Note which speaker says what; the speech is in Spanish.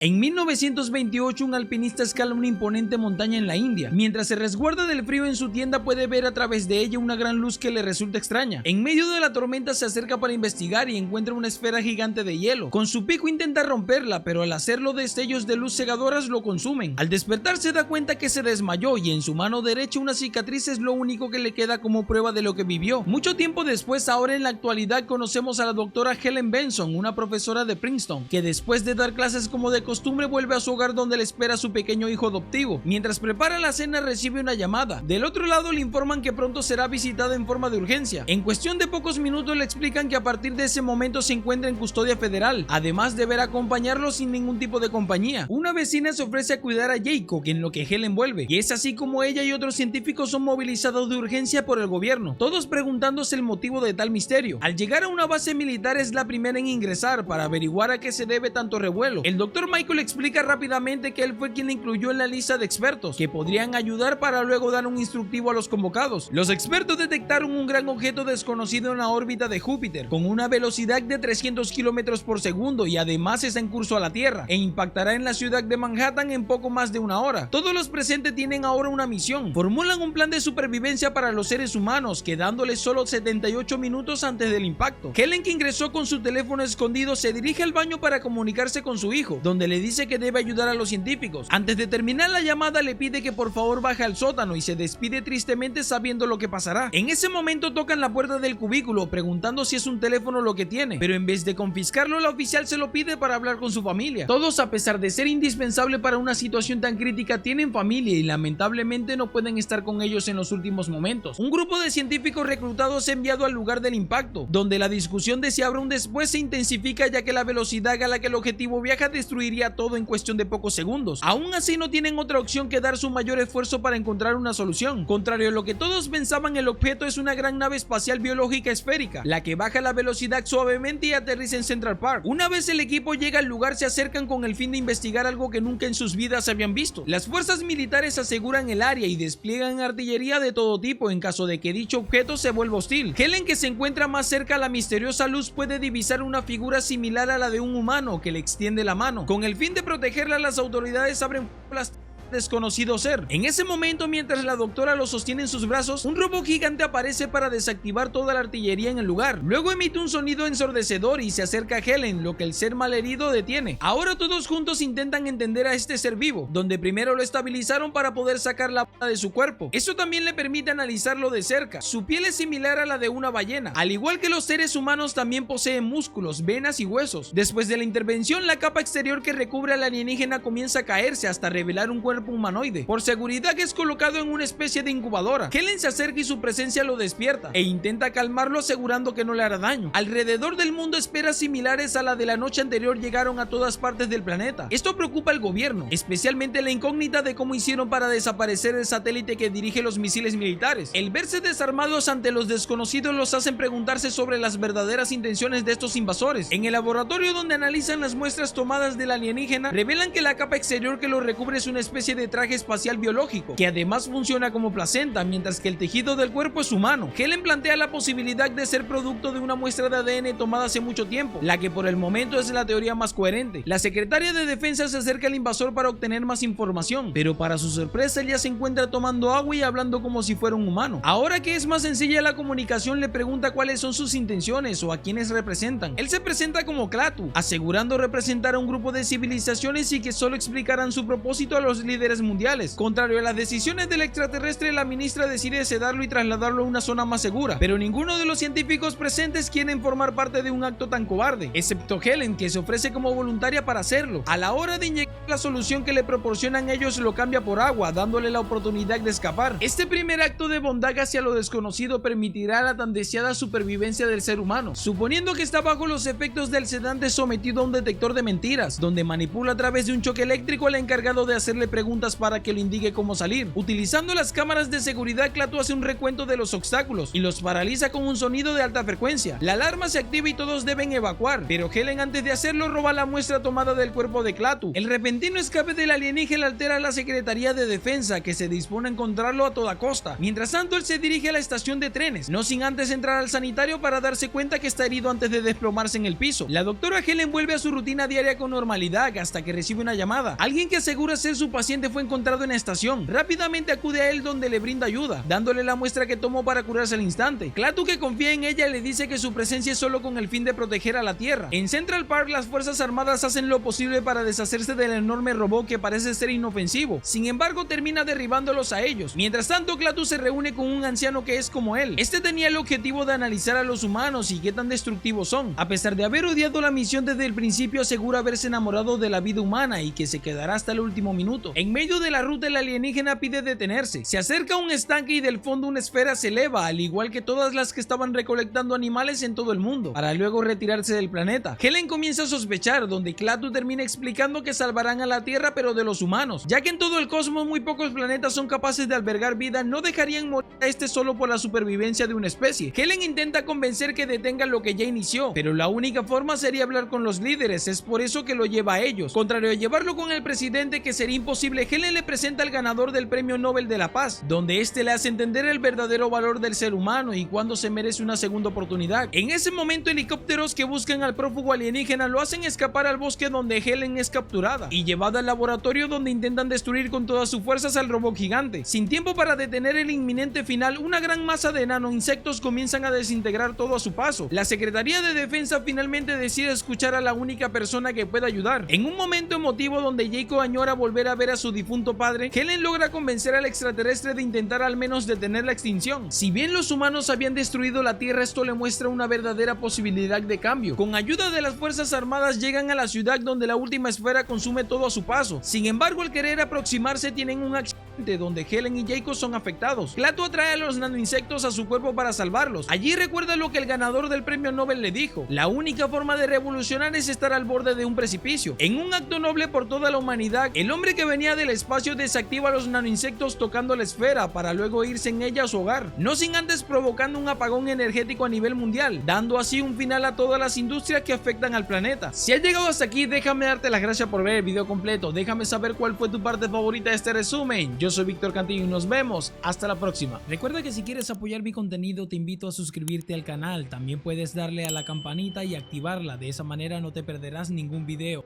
Speaker 1: En 1928, un alpinista escala una imponente montaña en la India. Mientras se resguarda del frío en su tienda, puede ver a través de ella una gran luz que le resulta extraña. En medio de la tormenta se acerca para investigar y encuentra una esfera gigante de hielo. Con su pico intenta romperla, pero al hacerlo destellos de luz cegadoras lo consumen. Al despertar se da cuenta que se desmayó y en su mano derecha una cicatriz es lo único que le queda como prueba de lo que vivió. Mucho tiempo después, ahora en la actualidad, conocemos a la doctora Helen Benson, una profesora de Princeton, que después de dar clases como de costumbre vuelve a su hogar donde le espera a su pequeño hijo adoptivo. Mientras prepara la cena recibe una llamada. Del otro lado le informan que pronto será visitada en forma de urgencia. En cuestión de pocos minutos le explican que a partir de ese momento se encuentra en custodia federal, además deberá acompañarlo sin ningún tipo de compañía. Una vecina se ofrece a cuidar a Jacob, en lo que Helen vuelve, y es así como ella y otros científicos son movilizados de urgencia por el gobierno, todos preguntándose el motivo de tal misterio. Al llegar a una base militar es la primera en ingresar para averiguar a qué se debe tanto revuelo. El doctor Michael explica rápidamente que él fue quien le incluyó en la lista de expertos que podrían ayudar para luego dar un instructivo a los convocados. Los expertos detectaron un gran objeto desconocido en la órbita de Júpiter con una velocidad de 300 kilómetros por segundo y además está en curso a la Tierra e impactará en la ciudad de Manhattan en poco más de una hora. Todos los presentes tienen ahora una misión. Formulan un plan de supervivencia para los seres humanos, quedándoles solo 78 minutos antes del impacto. Helen, que ingresó con su teléfono escondido, se dirige al baño para comunicarse con su hijo, donde le dice que debe ayudar a los científicos. Antes de terminar la llamada le pide que por favor baje al sótano y se despide tristemente sabiendo lo que pasará. En ese momento tocan la puerta del cubículo preguntando si es un teléfono lo que tiene, pero en vez de confiscarlo la oficial se lo pide para hablar con su familia. Todos, a pesar de ser indispensable para una situación tan crítica, tienen familia y lamentablemente no pueden estar con ellos en los últimos momentos. Un grupo de científicos reclutados es enviado al lugar del impacto, donde la discusión de si habrá un después se intensifica, ya que la velocidad a la que el objetivo viaja destruiría todo en cuestión de pocos segundos. Aún así no tienen otra opción que dar su mayor esfuerzo para encontrar una solución. Contrario a lo que todos pensaban, el objeto es una gran nave espacial biológica esférica, la que baja la velocidad suavemente y aterriza en Central Park. Una vez el equipo llega al lugar, se acercan con el fin de investigar algo que nunca en sus vidas habían visto. Las fuerzas militares aseguran el área y despliegan artillería de todo tipo en caso de que dicho objeto se vuelva hostil. Helen, que se encuentra más cerca a la misteriosa luz, puede divisar una figura similar a la de un humano que le extiende la mano. Con el fin de protegerla, las autoridades abren las desconocido ser. En ese momento, mientras la doctora lo sostiene en sus brazos, un robot gigante aparece para desactivar toda la artillería en el lugar. Luego emite un sonido ensordecedor y se acerca a Helen, lo que el ser malherido detiene. Ahora todos juntos intentan entender a este ser vivo, donde primero lo estabilizaron para poder sacar la bala de su cuerpo. Eso también le permite analizarlo de cerca. Su piel es similar a la de una ballena. Al igual que los seres humanos, también posee músculos, venas y huesos. Después de la intervención, la capa exterior que recubre al alienígena comienza a caerse hasta revelar un cuerpo humanoide. Por seguridad es colocado en una especie de incubadora. Helen se acerca y su presencia lo despierta e intenta calmarlo asegurando que no le hará daño. Alrededor del mundo esperas similares a la de la noche anterior llegaron a todas partes del planeta. Esto preocupa al gobierno, especialmente la incógnita de cómo hicieron para desaparecer el satélite que dirige los misiles militares. El verse desarmados ante los desconocidos los hacen preguntarse sobre las verdaderas intenciones de estos invasores. En el laboratorio donde analizan las muestras tomadas del alienígena, revelan que la capa exterior que lo recubre es una especie de traje espacial biológico, que además funciona como placenta, mientras que el tejido del cuerpo es humano. Helen plantea la posibilidad de ser producto de una muestra de ADN tomada hace mucho tiempo, la que por el momento es la teoría más coherente. La secretaria de defensa se acerca al invasor para obtener más información, pero para su sorpresa él ya se encuentra tomando agua y hablando como si fuera un humano. Ahora que es más sencilla la comunicación, le pregunta cuáles son sus intenciones o a quienes representan. Él se presenta como Klaatu, asegurando representar a un grupo de civilizaciones y que solo explicarán su propósito a los líderes mundiales. Contrario a las decisiones del extraterrestre, la ministra decide sedarlo y trasladarlo a una zona más segura, pero ninguno de los científicos presentes quieren formar parte de un acto tan cobarde, excepto Helen, que se ofrece como voluntaria para hacerlo. A la hora de inyectar la solución que le proporcionan ellos, lo cambia por agua, dándole la oportunidad de escapar. Este primer acto de bondad hacia lo desconocido permitirá la tan deseada supervivencia del ser humano, suponiendo que está bajo los efectos del sedante sometido a un detector de mentiras, donde manipula a través de un choque eléctrico al encargado de hacerle preguntas preguntas para que lo indique cómo salir. Utilizando las cámaras de seguridad, Klaatu hace un recuento de los obstáculos y los paraliza con un sonido de alta frecuencia. La alarma se activa y todos deben evacuar, pero Helen, antes de hacerlo, roba la muestra tomada del cuerpo de Klaatu. El repentino escape del alienígena altera a la Secretaría de Defensa, que se dispone a encontrarlo a toda costa. Mientras tanto, él se dirige a la estación de trenes, no sin antes entrar al sanitario para darse cuenta que está herido antes de desplomarse en el piso. La doctora Helen vuelve a su rutina diaria con normalidad hasta que recibe una llamada. Alguien que asegura ser su paciente fue encontrado en la estación. Rápidamente acude a él, donde le brinda ayuda, dándole la muestra que tomó para curarse al instante. Klaatu, que confía en ella, le dice que su presencia es solo con el fin de proteger a la Tierra. En Central Park, las fuerzas armadas hacen lo posible para deshacerse del enorme robot que parece ser inofensivo. Sin embargo, termina derribándolos a ellos. Mientras tanto, Klaatu se reúne con un anciano que es como él. Este tenía el objetivo de analizar a los humanos y qué tan destructivos son. A pesar de haber odiado la misión desde el principio, asegura haberse enamorado de la vida humana y que se quedará hasta el último minuto. En medio de la ruta, el alienígena pide detenerse. Se acerca a un estanque y del fondo una esfera se eleva, al igual que todas las que estaban recolectando animales en todo el mundo, para luego retirarse del planeta. Helen comienza a sospechar, donde Klaatu termina explicando que salvarán a la Tierra, pero de los humanos, ya que en todo el cosmos muy pocos planetas son capaces de albergar vida. No dejarían morir a este solo por la supervivencia de una especie. Helen intenta convencer que detengan lo que ya inició, pero la única forma sería hablar con los líderes. Es por eso que lo lleva a ellos. Contrario a llevarlo con el presidente, que sería imposible, Helen le presenta al ganador del Premio Nobel de la Paz, donde este le hace entender el verdadero valor del ser humano y cuándo se merece una segunda oportunidad. En ese momento, helicópteros que buscan al prófugo alienígena lo hacen escapar al bosque, donde Helen es capturada y llevada al laboratorio, donde intentan destruir con todas sus fuerzas al robot gigante. Sin tiempo para detener el inminente final, una gran masa de nanoinsectos comienzan a desintegrar todo a su paso. La Secretaría de Defensa finalmente decide escuchar a la única persona que puede ayudar. En un momento emotivo donde Jacob añora volver a ver a su difunto padre, Helen logra convencer al extraterrestre de intentar al menos detener la extinción. Si bien los humanos habían destruido la Tierra, esto le muestra una verdadera posibilidad de cambio. Con ayuda de las fuerzas armadas llegan a la ciudad, donde la última esfera consume todo a su paso. Sin embargo, al querer aproximarse tienen un accidente donde Helen y Jacob son afectados. Klaatu atrae a los nanoinsectos a su cuerpo para salvarlos. Allí recuerda lo que el ganador del Premio Nobel le dijo: la única forma de revolucionar es estar al borde de un precipicio. En un acto noble por toda la humanidad, el hombre que venía del espacio desactiva a los nanoinsectos tocando la esfera para luego irse en ella a su hogar, no sin antes provocando un apagón energético a nivel mundial, dando así un final a todas las industrias que afectan al planeta. Si has llegado hasta aquí, déjame darte las gracias por ver el video completo. Déjame saber cuál fue tu parte favorita de este resumen. Yo soy Víctor Cantillo y nos vemos hasta la próxima. Recuerda que si quieres apoyar mi contenido, te invito a suscribirte al canal. También puedes darle a la campanita y activarla. De esa manera no te perderás ningún video.